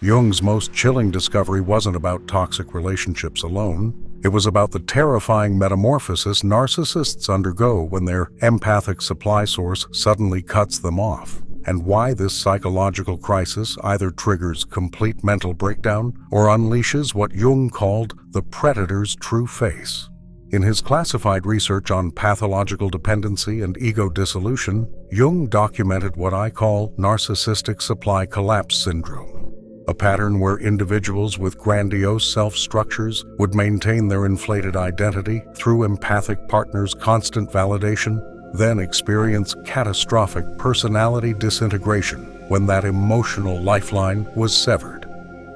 Jung's most chilling discovery wasn't about toxic relationships alone. It was about the terrifying metamorphosis narcissists undergo when their empathic supply source suddenly cuts them off, and why this psychological crisis either triggers complete mental breakdown or unleashes what Jung called the predator's true face. In his classified research on pathological dependency and ego dissolution, Jung documented what I call narcissistic supply collapse syndrome, a pattern where individuals with grandiose self-structures would maintain their inflated identity through empathic partners' constant validation, then experience catastrophic personality disintegration when that emotional lifeline was severed.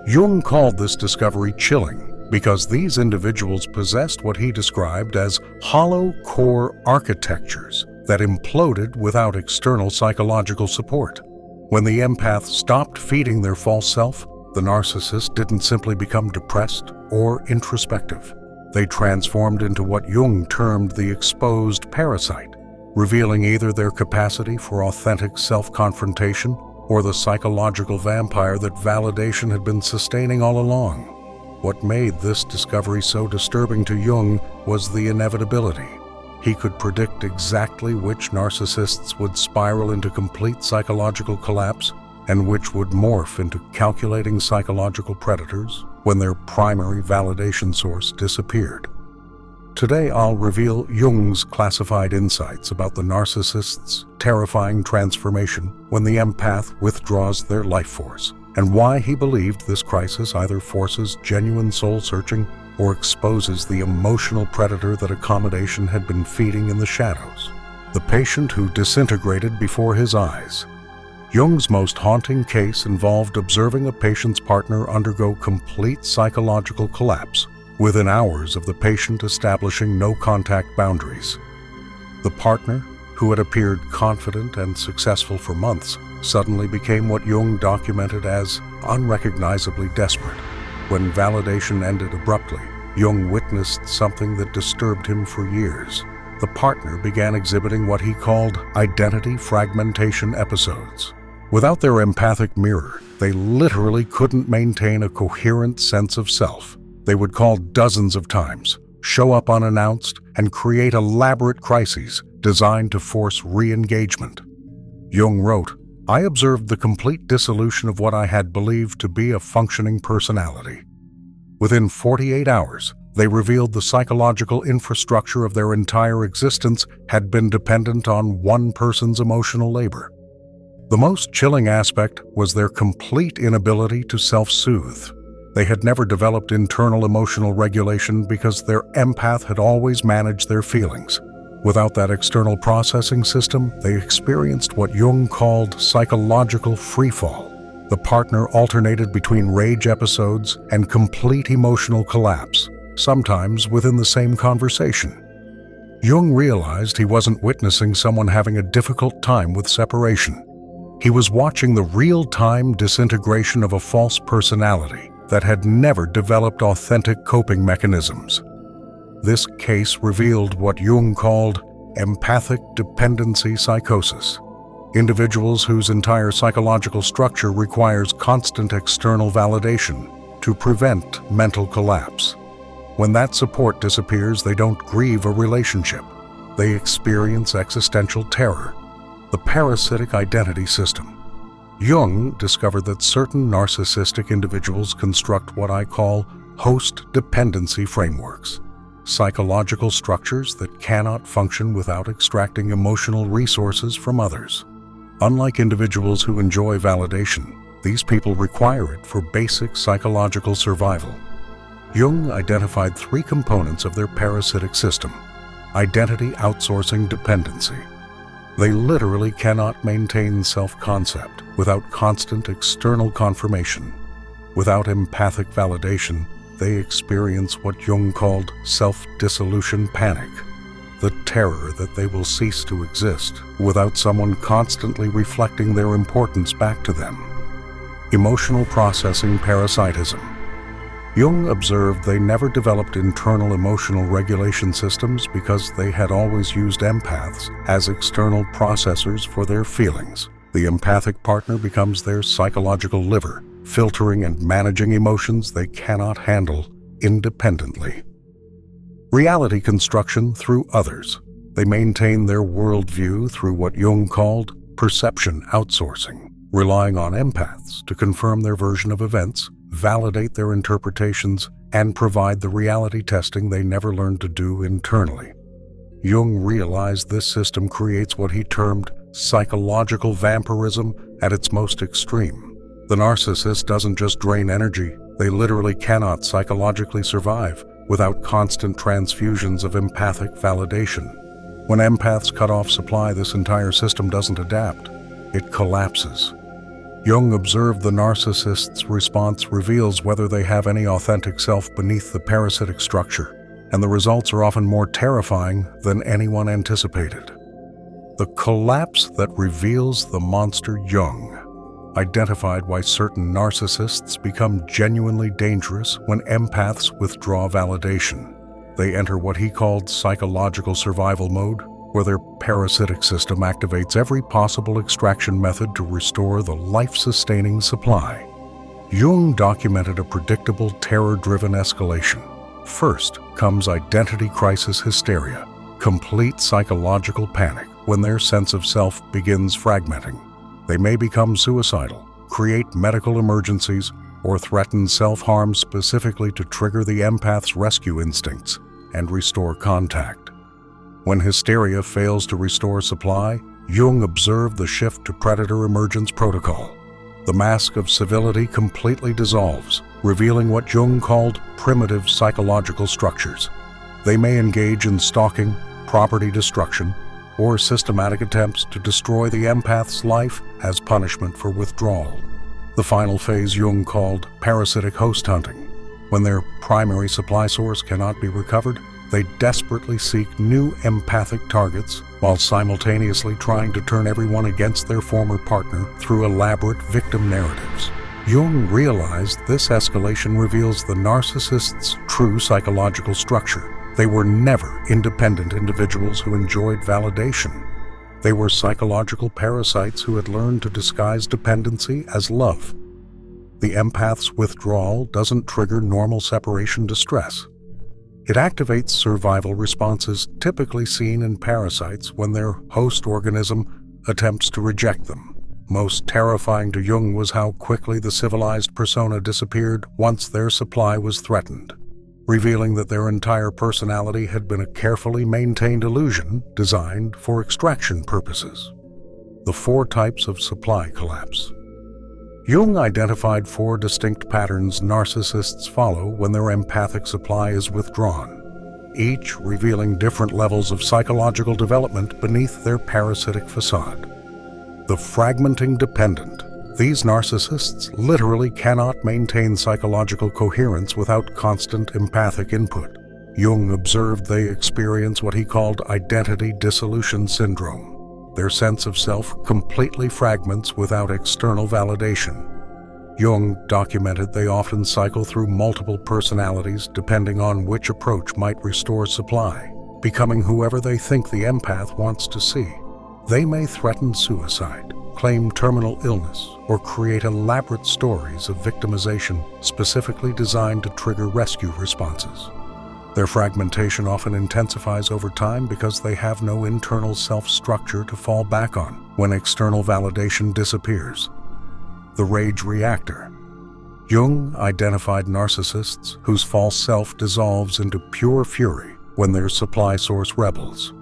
Jung called this discovery chilling because these individuals possessed what he described as hollow core architectures that imploded without external psychological support. When the empath stopped feeding their false self, the narcissist didn't simply become depressed or introspective. They transformed into what Jung termed the exposed parasite, revealing either their capacity for authentic self-confrontation or the psychological vampire that validation had been sustaining all along. What made this discovery so disturbing to Jung was the inevitability. He could predict exactly which narcissists would spiral into complete psychological collapse and which would morph into calculating psychological predators when their primary validation source disappeared. Today, I'll reveal Jung's classified insights about the narcissist's terrifying transformation when the empath withdraws their life force, and why he believed this crisis either forces genuine soul-searching or exposes the emotional predator that accommodation had been feeding in the shadows, the patient who disintegrated before his eyes. Jung's most haunting case involved observing a patient's partner undergo complete psychological collapse within hours of the patient establishing no-contact boundaries. The partner, who had appeared confident and successful for months, suddenly became what Jung documented as unrecognizably desperate. When validation ended abruptly, Jung witnessed something that disturbed him for years. The partner began exhibiting what he called identity fragmentation episodes. Without their empathic mirror, they literally couldn't maintain a coherent sense of self. They would call dozens of times, show up unannounced, and create elaborate crises designed to force re-engagement. Jung wrote, "I observed the complete dissolution of what I had believed to be a functioning personality. Within 48 hours, they revealed the psychological infrastructure of their entire existence had been dependent on one person's emotional labor. The most chilling aspect was their complete inability to self-soothe. They had never developed internal emotional regulation because their empath had always managed their feelings. Without that external processing system, they experienced what Jung called psychological freefall. The partner alternated between rage episodes and complete emotional collapse, sometimes within the same conversation. Jung realized he wasn't witnessing someone having a difficult time with separation. He was watching the real-time disintegration of a false personality that had never developed authentic coping mechanisms. This case revealed what Jung called empathic dependency psychosis, individuals whose entire psychological structure requires constant external validation to prevent mental collapse. When that support disappears, they don't grieve a relationship. They experience existential terror, the parasitic identity system. Jung discovered that certain narcissistic individuals construct what I call host dependency frameworks, psychological structures that cannot function without extracting emotional resources from others. Unlike individuals who enjoy validation, these people require it for basic psychological survival. Jung identified 3 components of their parasitic system: identity outsourcing dependency. They literally cannot maintain self-concept without constant external confirmation. Without empathic validation, they experience what Jung called self-dissolution panic, the terror that they will cease to exist without someone constantly reflecting their importance back to them. Emotional processing parasitism. Jung observed they never developed internal emotional regulation systems because they had always used empaths as external processors for their feelings. The empathic partner becomes their psychological liver, filtering and managing emotions they cannot handle independently. Reality construction through others. They maintain their worldview through what Jung called perception outsourcing, relying on empaths to confirm their version of events, validate their interpretations, and provide the reality testing they never learned to do internally. Jung realized this system creates what he termed psychological vampirism at its most extreme. The narcissist doesn't just drain energy, they literally cannot psychologically survive without constant transfusions of empathic validation. When empaths cut off supply, this entire system doesn't adapt. It collapses. Jung observed the narcissist's response reveals whether they have any authentic self beneath the parasitic structure, and the results are often more terrifying than anyone anticipated. The collapse that reveals the monster Jung identified why certain narcissists become genuinely dangerous when empaths withdraw validation. They enter what he called psychological survival mode, where their parasitic system activates every possible extraction method to restore the life-sustaining supply. Jung documented a predictable terror-driven escalation. First comes identity crisis hysteria, complete psychological panic when their sense of self begins fragmenting. They may become suicidal, create medical emergencies, or threaten self-harm specifically to trigger the empath's rescue instincts and restore contact. When hysteria fails to restore supply, Jung observed the shift to predator emergence protocol. The mask of civility completely dissolves, revealing what Jung called primitive psychological structures. They may engage in stalking, property destruction, or systematic attempts to destroy the empath's life as punishment for withdrawal. The final phase Jung called parasitic host hunting. When their primary supply source cannot be recovered, they desperately seek new empathic targets while simultaneously trying to turn everyone against their former partner through elaborate victim narratives. Jung realized this escalation reveals the narcissist's true psychological structure. They were never independent individuals who enjoyed validation. They were psychological parasites who had learned to disguise dependency as love. The empath's withdrawal doesn't trigger normal separation distress. It activates survival responses typically seen in parasites when their host organism attempts to reject them. Most terrifying to Jung was how quickly the civilized persona disappeared once their supply was threatened, revealing that their entire personality had been a carefully maintained illusion designed for extraction purposes. The 4 types of supply collapse. Jung identified 4 distinct patterns narcissists follow when their empathic supply is withdrawn, each revealing different levels of psychological development beneath their parasitic facade. The fragmenting dependent. These narcissists literally cannot maintain psychological coherence without constant empathic input. Jung observed they experience what he called identity dissolution syndrome. Their sense of self completely fragments without external validation. Jung documented they often cycle through multiple personalities depending on which approach might restore supply, becoming whoever they think the empath wants to see. They may threaten suicide, claim terminal illness, or create elaborate stories of victimization specifically designed to trigger rescue responses. Their fragmentation often intensifies over time because they have no internal self-structure to fall back on when external validation disappears. The rage reactor. Jung identified narcissists whose false self dissolves into pure fury when their supply source rebels.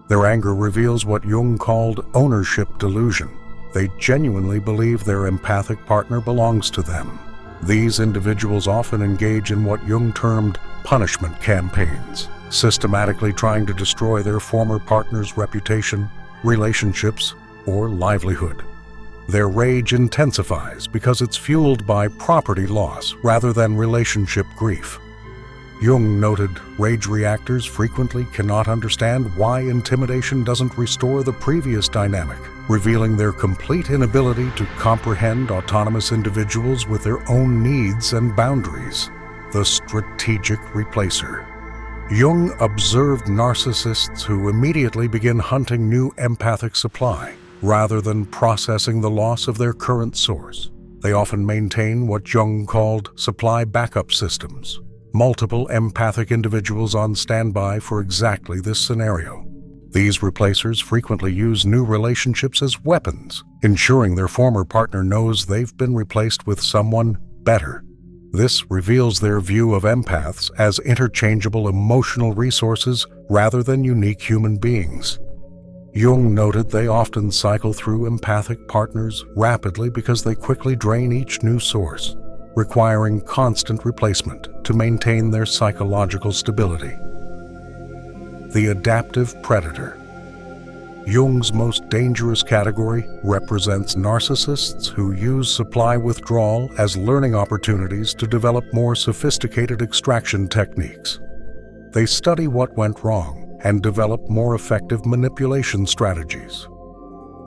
Their anger reveals what Jung called ownership delusion. They genuinely believe their empathic partner belongs to them. These individuals often engage in what Jung termed punishment campaigns, systematically trying to destroy their former partner's reputation, relationships, or livelihood. Their rage intensifies because it's fueled by property loss rather than relationship grief. Jung noted rage reactors frequently cannot understand why intimidation doesn't restore the previous dynamic, revealing their complete inability to comprehend autonomous individuals with their own needs and boundaries. The strategic replacer. Jung observed narcissists who immediately begin hunting new empathic supply, rather than processing the loss of their current source. They often maintain what Jung called supply backup systems, multiple empathic individuals on standby for exactly this scenario. These replacers frequently use new relationships as weapons, ensuring their former partner knows they've been replaced with someone better. This reveals their view of empaths as interchangeable emotional resources rather than unique human beings. Jung noted they often cycle through empathic partners rapidly because they quickly drain each new source, requiring constant replacement to maintain their psychological stability. The adaptive predator. Jung's most dangerous category represents narcissists who use supply withdrawal as learning opportunities to develop more sophisticated extraction techniques. They study what went wrong and develop more effective manipulation strategies.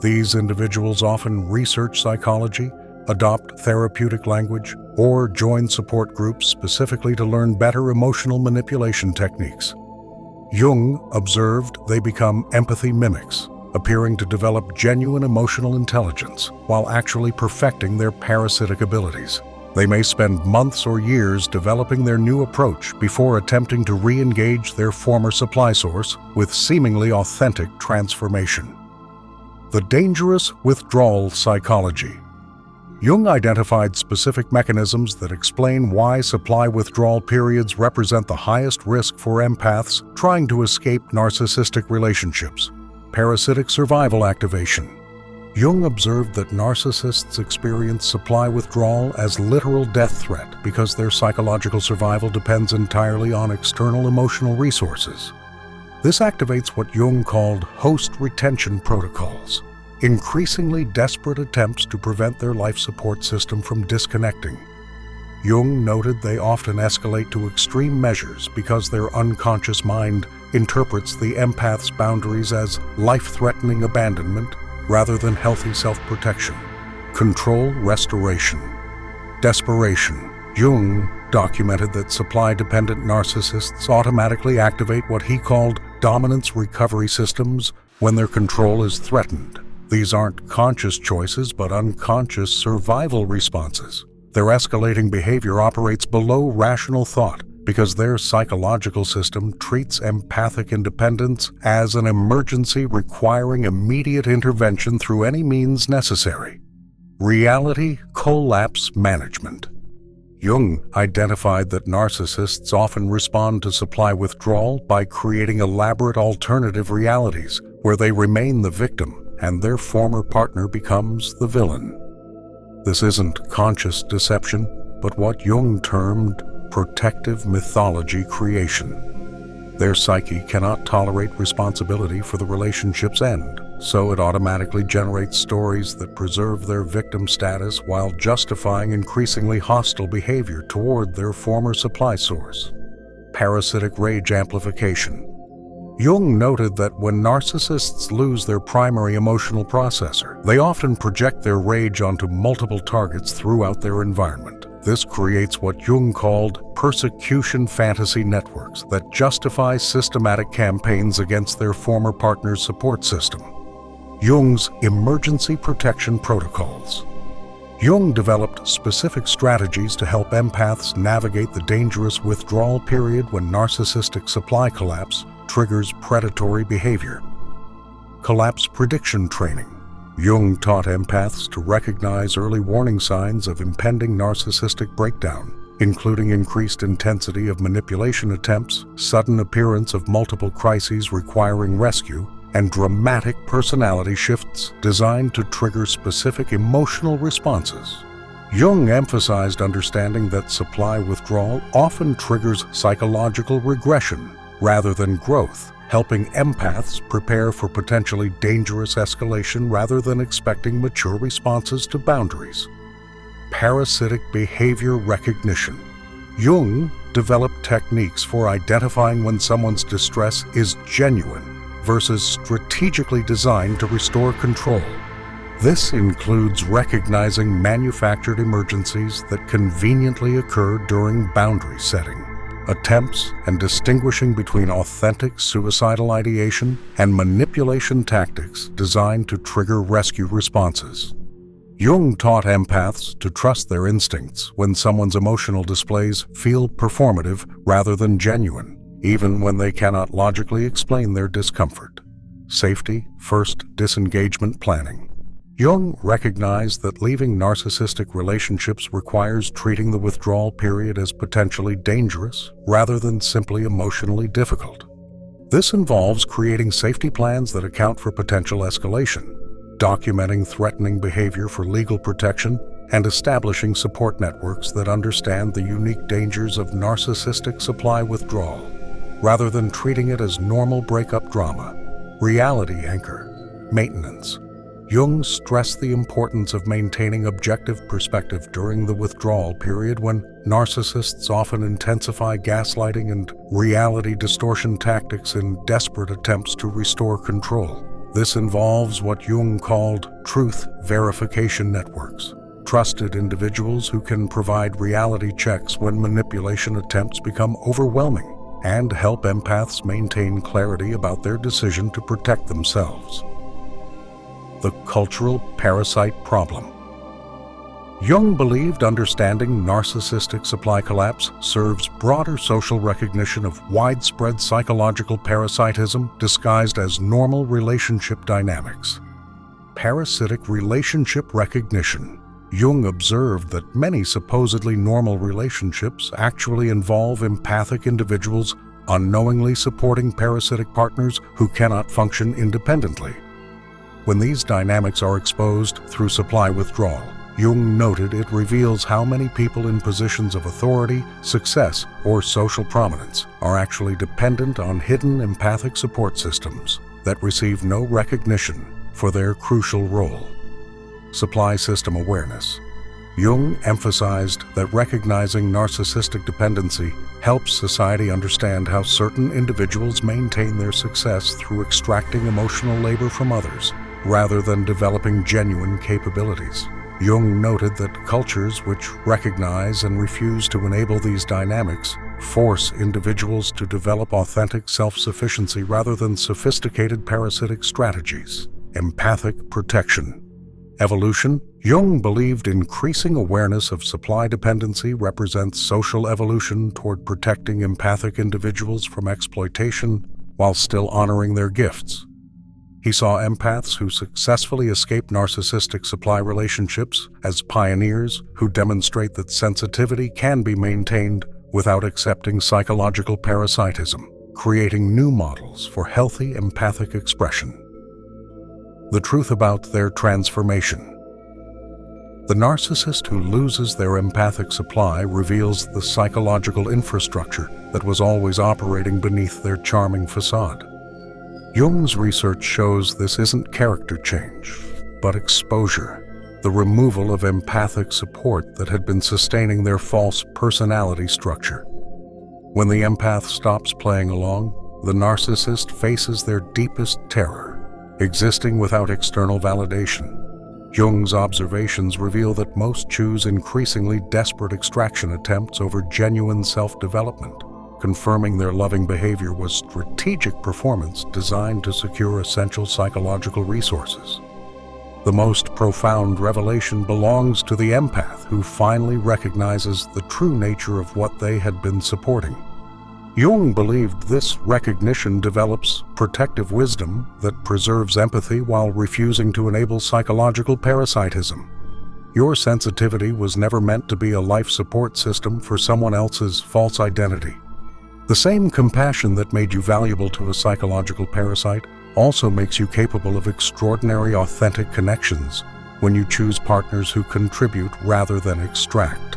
These individuals often research psychology, adopt therapeutic language, or join support groups specifically to learn better emotional manipulation techniques. Jung observed they become empathy mimics, appearing to develop genuine emotional intelligence while actually perfecting their parasitic abilities. They may spend months or years developing their new approach before attempting to re-engage their former supply source with seemingly authentic transformation. The dangerous withdrawal psychology. Jung identified specific mechanisms that explain why supply withdrawal periods represent the highest risk for empaths trying to escape narcissistic relationships. Parasitic survival activation. Jung observed that narcissists experience supply withdrawal as literal death threat because their psychological survival depends entirely on external emotional resources. This activates what Jung called host retention protocols, increasingly desperate attempts to prevent their life support system from disconnecting. Jung noted they often escalate to extreme measures because their unconscious mind interprets the empath's boundaries as life-threatening abandonment rather than healthy self-protection. Control restoration. Desperation. Jung documented that supply-dependent narcissists automatically activate what he called dominance recovery systems when their control is threatened. These aren't conscious choices, but unconscious survival responses. Their escalating behavior operates below rational thought because their psychological system treats empathic independence as an emergency requiring immediate intervention through any means necessary. Reality collapse management. Jung identified that narcissists often respond to supply withdrawal by creating elaborate alternative realities where they remain the victim and their former partner becomes the villain. This isn't conscious deception, but what Jung termed protective mythology creation. Their psyche cannot tolerate responsibility for the relationship's end, so it automatically generates stories that preserve their victim status while justifying increasingly hostile behavior toward their former supply source. Parasitic rage amplification. Jung noted that when narcissists lose their primary emotional processor, they often project their rage onto multiple targets throughout their environment. This creates what Jung called persecution fantasy networks that justify systematic campaigns against their former partner's support system. Jung's emergency protection protocols. Jung developed specific strategies to help empaths navigate the dangerous withdrawal period when narcissistic supply collapse triggers predatory behavior. Collapse prediction training. Jung taught empaths to recognize early warning signs of impending narcissistic breakdown, including increased intensity of manipulation attempts, sudden appearance of multiple crises requiring rescue, and dramatic personality shifts designed to trigger specific emotional responses. Jung emphasized understanding that supply withdrawal often triggers psychological regression rather than growth, helping empaths prepare for potentially dangerous escalation rather than expecting mature responses to boundaries. Parasitic behavior recognition. Jung developed techniques for identifying when someone's distress is genuine versus strategically designed to restore control. This includes recognizing manufactured emergencies that conveniently occur during boundary setting attempts and distinguishing between authentic suicidal ideation and manipulation tactics designed to trigger rescue responses. Jung taught empaths to trust their instincts when someone's emotional displays feel performative rather than genuine, even when they cannot logically explain their discomfort. Safety first disengagement planning. Jung recognized that leaving narcissistic relationships requires treating the withdrawal period as potentially dangerous rather than simply emotionally difficult. This involves creating safety plans that account for potential escalation, documenting threatening behavior for legal protection, and establishing support networks that understand the unique dangers of narcissistic supply withdrawal, rather than treating it as normal breakup drama. Reality anchor. Maintenance. Jung stressed the importance of maintaining objective perspective during the withdrawal period when narcissists often intensify gaslighting and reality distortion tactics in desperate attempts to restore control. This involves what Jung called truth verification networks, trusted individuals who can provide reality checks when manipulation attempts become overwhelming and help empaths maintain clarity about their decision to protect themselves. The cultural parasite problem. Jung believed understanding narcissistic supply collapse serves broader social recognition of widespread psychological parasitism disguised as normal relationship dynamics. Parasitic relationship recognition. Jung observed that many supposedly normal relationships actually involve empathic individuals unknowingly supporting parasitic partners who cannot function independently. When these dynamics are exposed through supply withdrawal, Jung noted it reveals how many people in positions of authority, success, or social prominence are actually dependent on hidden empathic support systems that receive no recognition for their crucial role. Supply system awareness. Jung emphasized that recognizing narcissistic dependency helps society understand how certain individuals maintain their success through extracting emotional labor from others, rather than developing genuine capabilities. Jung noted that cultures which recognize and refuse to enable these dynamics force individuals to develop authentic self-sufficiency rather than sophisticated parasitic strategies. Empathic protection. Evolution. Jung believed increasing awareness of supply dependency represents social evolution toward protecting empathic individuals from exploitation while still honoring their gifts. He saw empaths who successfully escape narcissistic supply relationships as pioneers who demonstrate that sensitivity can be maintained without accepting psychological parasitism, creating new models for healthy empathic expression. The truth about their transformation. The narcissist who loses their empathic supply reveals the psychological infrastructure that was always operating beneath their charming facade. Jung's research shows this isn't character change, but exposure, the removal of empathic support that had been sustaining their false personality structure. When the empath stops playing along, the narcissist faces their deepest terror, existing without external validation. Jung's observations reveal that most choose increasingly desperate extraction attempts over genuine self-development, confirming their loving behavior was strategic performance designed to secure essential psychological resources. The most profound revelation belongs to the empath who finally recognizes the true nature of what they had been supporting. Jung believed this recognition develops protective wisdom that preserves empathy while refusing to enable psychological parasitism. Your sensitivity was never meant to be a life support system for someone else's false identity. The same compassion that made you valuable to a psychological parasite also makes you capable of extraordinary authentic connections when you choose partners who contribute rather than extract.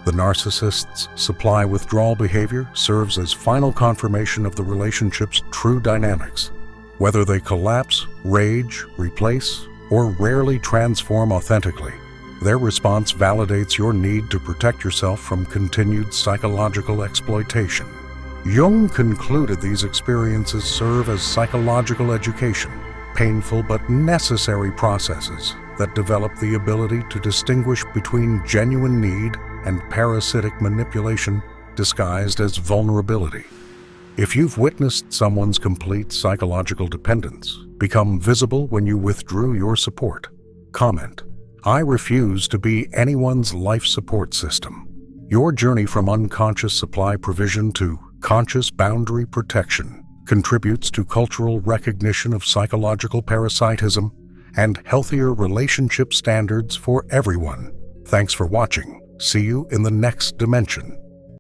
The narcissist's supply withdrawal behavior serves as final confirmation of the relationship's true dynamics. Whether they collapse, rage, replace, or rarely transform authentically, their response validates your need to protect yourself from continued psychological exploitation. Jung concluded these experiences serve as psychological education, painful but necessary processes that develop the ability to distinguish between genuine need and parasitic manipulation disguised as vulnerability. If you've witnessed someone's complete psychological dependence become visible when you withdrew your support, comment, I refuse to be anyone's life support system. Your journey from unconscious supply provision to conscious boundary protection contributes to cultural recognition of psychological parasitism and healthier relationship standards for everyone. Thanks for watching. See you in the next dimension.